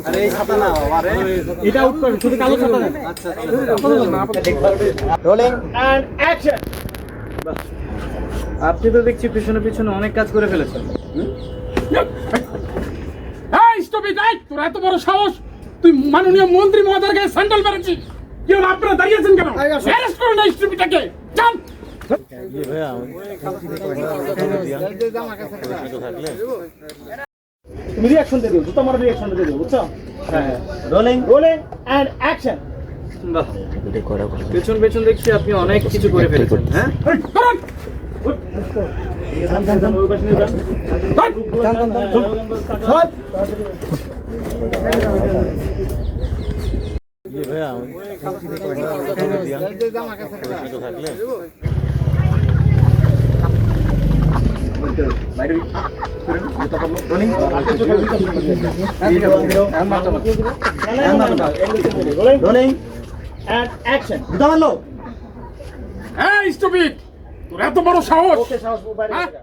আরে এই ছাতা না আরে এটা আউট করে শুধু কালো ছাতা দেন। আচ্ছা রোলিং এন্ড অ্যাকশন। আপনি তো দেখছি পিছনে পিছনে অনেক কাজ করে ফেলেছেন। এই স্টপিট, এই তোর এত বড় সাহস, তুই মাননীয় মন্ত্রী মহোদয়ের গায়ে স্যান্ডেল মেরেছিস। কেউ আপনারা দাঁড়িয়েছেন কেন? অ্যারেস্ট করুন এই স্টপিটাকে, যান। তুমি রিঅ্যাকশন দিয়ে দিও, জুতা মারার রিঅ্যাকশন দিয়ে দিও, বুঝছো? হ্যাঁ রোলিং এন্ড অ্যাকশন। বাহ, পেছন পেছন দেখছি আপনি অনেক কিছু করে ফেলেছেন। হ্যাঁ এই, করুন। Rolling and action. জুতা মারলো। এই স্টপিট, তোর এত বড় সাহস। ওকে সাহস বাইরে হ্যাঁ? গেছে।